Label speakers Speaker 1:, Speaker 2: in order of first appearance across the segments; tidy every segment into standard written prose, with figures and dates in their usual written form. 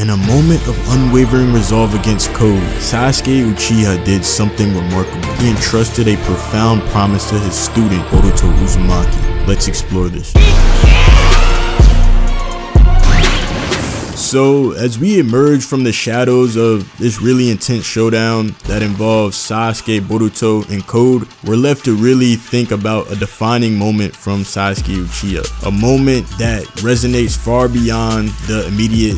Speaker 1: In a moment of unwavering resolve against Code, Sasuke Uchiha did something remarkable. He entrusted a profound promise to his student, Boruto Uzumaki. Let's explore this. So, as we emerge from the shadows of this really intense showdown that involves Sasuke, Boruto, and Code, we're left to really think about a defining moment from Sasuke Uchiha. A moment that resonates far beyond the immediate,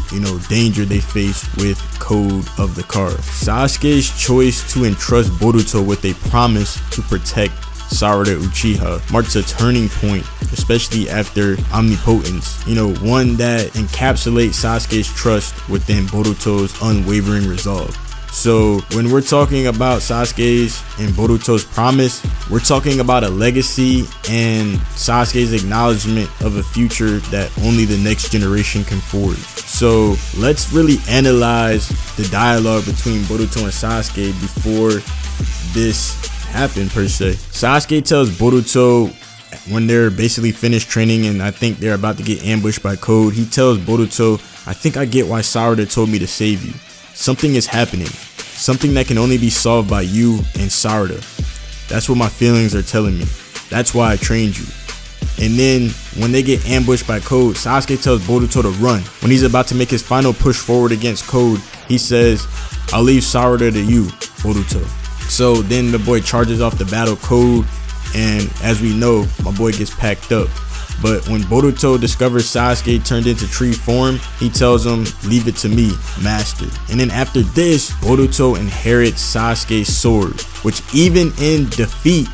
Speaker 1: danger they face with Code of the car. Sasuke's choice to entrust Boruto with a promise to protect Sarada Uchiha marks a turning point, especially after Omnipotence, one that encapsulates Sasuke's trust within Boruto's unwavering resolve. So when we're talking about Sasuke's and Boruto's promise, we're talking about a legacy and Sasuke's acknowledgement of a future that only the next generation can forge. So let's really analyze the dialogue between Boruto and Sasuke before this happen per se. Sasuke tells Boruto when they're basically finished training and I think they're about to get ambushed by Code, he tells Boruto, "I think I get why Sarada told me to save you. Something is happening. Something that can only be solved by you and Sarada. That's what my feelings are telling me. That's why I trained you." And then when they get ambushed by Code, Sasuke tells Boruto to run. When he's about to make his final push forward against Code, he says, "I'll leave Sarada to you, Boruto." So then the boy charges off the battle Code, and as we know, my boy gets packed up. But when Boruto discovers Sasuke turned into tree form, he tells him, "Leave it to me, master." And then after this, Boruto inherits Sasuke's sword, which even in defeat,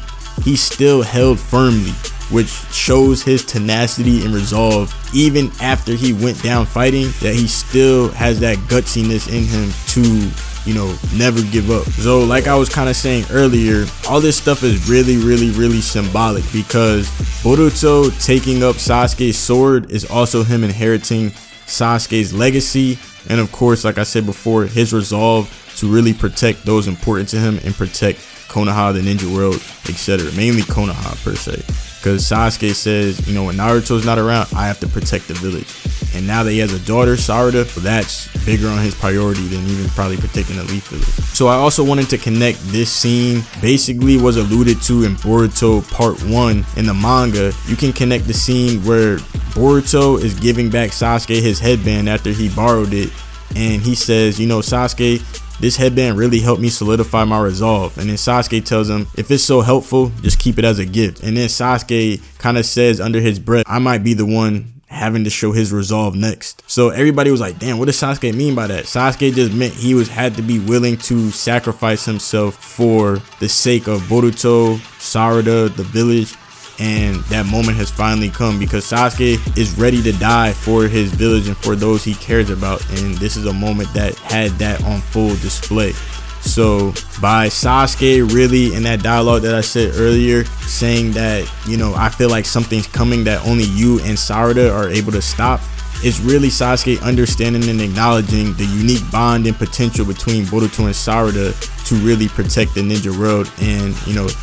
Speaker 1: he still held firmly, which shows his tenacity and resolve. Even after he went down fighting, that he still has that gutsiness in him to never give up. So like I was kind of saying earlier, all this stuff is really symbolic, because Boruto taking up Sasuke's sword is also him inheriting Sasuke's legacy, and of course, like I said before, his resolve to really protect those important to him and protect Konoha, the ninja world, etc. Mainly Konoha per se, because Sasuke says, when Naruto's not around, I have to protect the village. And now that he has a daughter, Sarada, that's bigger on his priority than even probably protecting the Leaf Village. So I also wanted to connect this scene, basically was alluded to in Boruto Part 1 in the manga. You can connect the scene where Boruto is giving back Sasuke his headband after he borrowed it. And he says, Sasuke, this headband really helped me solidify my resolve. And then Sasuke tells him, if it's so helpful, just keep it as a gift. And then Sasuke kind of says under his breath, I might be the one having to show his resolve next. So everybody was like, damn, what does Sasuke mean by that? Sasuke just meant he had to be willing to sacrifice himself for the sake of Boruto, Sarada, the village. And that moment has finally come, because Sasuke is ready to die for his village and for those he cares about. And this is a moment that had that on full display. So by Sasuke really in that dialogue that I said earlier, saying that, I feel like something's coming that only you and Sarada are able to stop, it's really Sasuke understanding and acknowledging the unique bond and potential between Boruto and Sarada to really protect the ninja world, and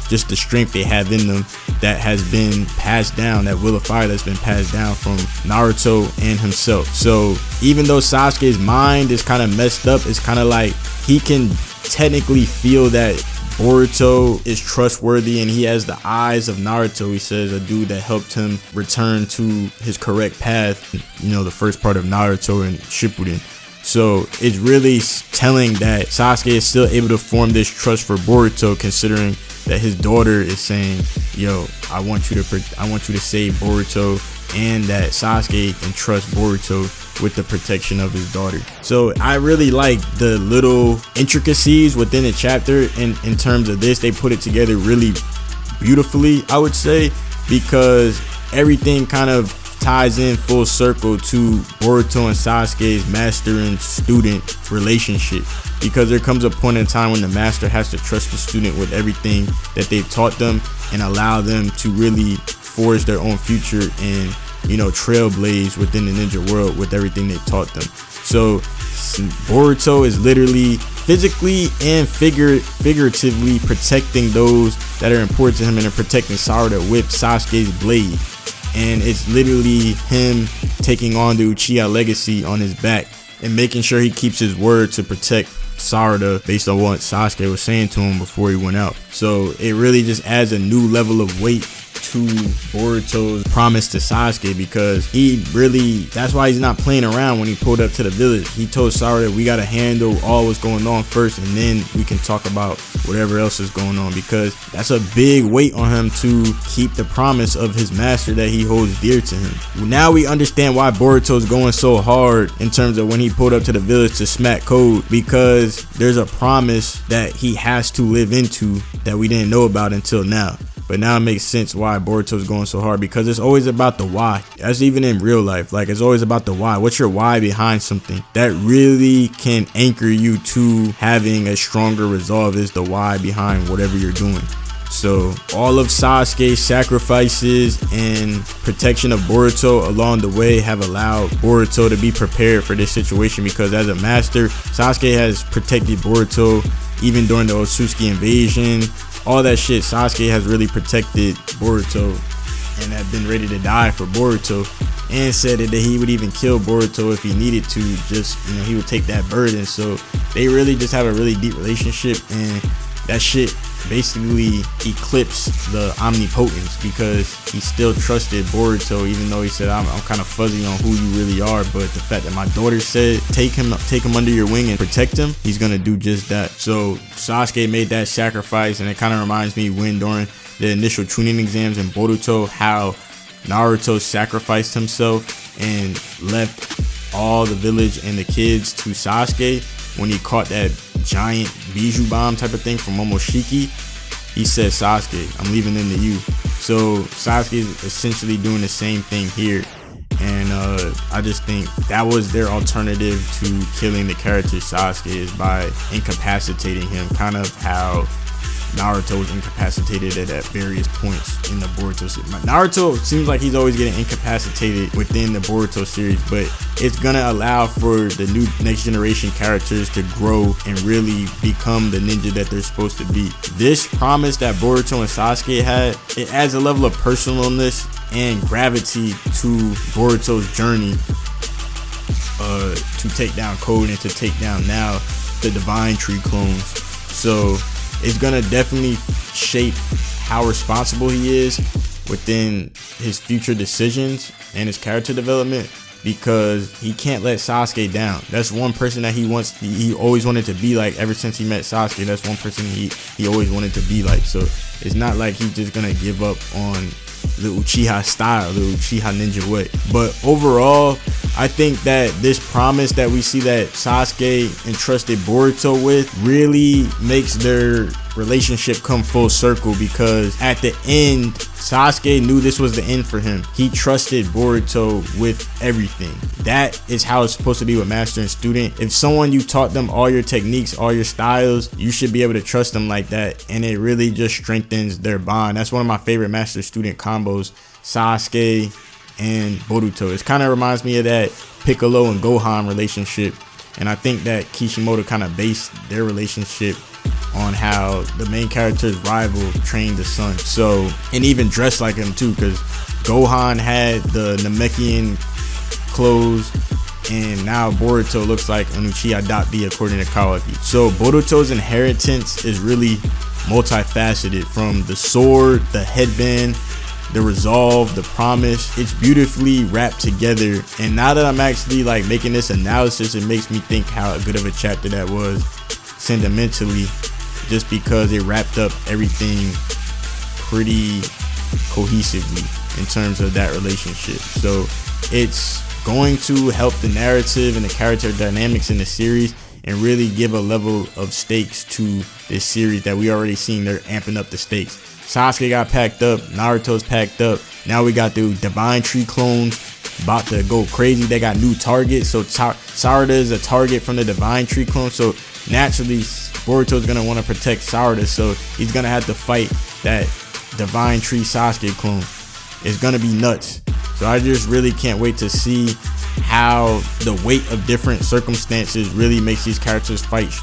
Speaker 1: just the strength they have in them that has been passed down, that will of fire that's been passed down from Naruto and himself. So even though Sasuke's mind is kind of messed up, it's kind of like he can technically feel that Boruto is trustworthy and he has the eyes of Naruto. He says, a dude that helped him return to his correct path, the first part of Naruto and Shippuden. So it's really telling that Sasuke is still able to form this trust for Boruto, considering that his daughter is saying, I want you to save Boruto, and that Sasuke entrusts Boruto with the protection of his daughter. So I really like the little intricacies within the chapter, and in terms of this, they put it together really beautifully, I would say, because everything kind of ties in full circle to Boruto and Sasuke's master and student relationship, because there comes a point in time when the master has to trust the student with everything that they've taught them and allow them to really forge their own future and trailblaze within the ninja world with everything they taught them. So Boruto is literally physically and figuratively protecting those that are important to him, and protecting Sarada with Sasuke's blade. And it's literally him taking on the Uchiha legacy on his back and making sure he keeps his word to protect Sarada based on what Sasuke was saying to him before he went out. So it really just adds a new level of weight to Boruto's promise to Sasuke, because that's why he's not playing around when he pulled up to the village. He told Sarada, we got to handle all what's going on first, and then we can talk about whatever else is going on, because that's a big weight on him to keep the promise of his master that he holds dear to him. Now we understand why Boruto's going so hard in terms of when he pulled up to the village to smack Code, because there's a promise that he has to live into that we didn't know about until now. But now it makes sense why Boruto's going so hard, because it's always about the why. That's even in real life. Like, it's always about the why. What's your why behind something? That really can anchor you to having a stronger resolve, is the why behind whatever you're doing. So all of Sasuke's sacrifices and protection of Boruto along the way have allowed Boruto to be prepared for this situation, because as a master, Sasuke has protected Boruto even during the Otsutsuki invasion. All that shit, Sasuke has really protected Boruto and have been ready to die for Boruto, and said that he would even kill Boruto if he needed to, just, he would take that burden. So they really just have a really deep relationship, and that shit basically eclipsed the omnipotence, because he still trusted Boruto, even though he said, I'm kind of fuzzy on who you really are, but the fact that my daughter said take him under your wing and protect him, he's gonna do just that. So Sasuke made that sacrifice, and it kind of reminds me when during the initial Chunin exams in Boruto, how Naruto sacrificed himself and left all the village and the kids to Sasuke when he caught that giant Bijou bomb type of thing from Momoshiki. He said, Sasuke, I'm leaving them to you. So Sasuke is essentially doing the same thing here, and I just think that was their alternative to killing the character Sasuke, is by incapacitating him, kind of how Naruto was incapacitated at various points in the Boruto series. Naruto seems like he's always getting incapacitated within the Boruto series, but it's gonna allow for the new next generation characters to grow and really become the ninja that they're supposed to be. This promise that Boruto and Sasuke had, it adds a level of personalness and gravity to Boruto's journey to take down Code and to take down now the Divine Tree clones. So it's gonna definitely shape how responsible he is within his future decisions and his character development, because he can't let Sasuke down. That's one person that he always wanted to be like. Ever since he met Sasuke, that's one person he always wanted to be like. So it's not like he's just gonna give up on the Uchiha style, the Uchiha ninja way. But overall, I think that this promise that we see that Sasuke entrusted Boruto with really makes their relationship come full circle, because at the end, Sasuke knew this was the end for him. He trusted Boruto with everything. That is how it's supposed to be with master and student. If someone, you taught them all your techniques, all your styles, you should be able to trust them like that, and it really just strengthens their bond. That's one of my favorite master student combos, Sasuke and Boruto. It kind of reminds me of that Piccolo and Gohan relationship, and I think that Kishimoto kind of based their relationship on how the main character's rival trained the son. So, and even dressed like him too, because Gohan had the Namekian clothes, and now Boruto looks like an Uchiha.D according to Kawaki. So Boruto's inheritance is really multifaceted, from the sword, the headband, the resolve, the promise. It's beautifully wrapped together, and now that I'm actually like making this analysis, it makes me think how good of a chapter that was sentimentally, just because it wrapped up everything pretty cohesively in terms of that relationship. So it's going to help the narrative and the character dynamics in the series, and really give a level of stakes to this series that we already seen. They're amping up the stakes. Sasuke got packed up, Naruto's packed up, now we got the Divine Tree clones about to go crazy. They got new targets, so Sarada is a target from the Divine Tree clone, so naturally Boruto's gonna want to protect Sarada, so he's gonna have to fight that Divine Tree Sasuke clone. It's gonna be nuts. So I just really can't wait to see how the weight of different circumstances really makes these characters fight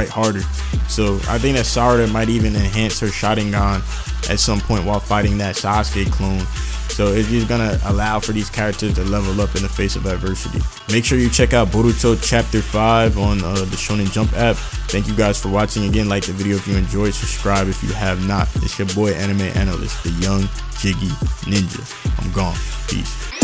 Speaker 1: harder. So I think that Sarada might even enhance her Sharingan at some point while fighting that Sasuke clone. So it's just gonna allow for these characters to level up in the face of adversity. Make sure you check out Boruto Chapter 5 on the Shonen Jump app. Thank you guys for watching. Again, like the video if you enjoyed, subscribe if you have not. It's your boy Anime Analyst, the young Jiggy Ninja. I'm gone. Peace.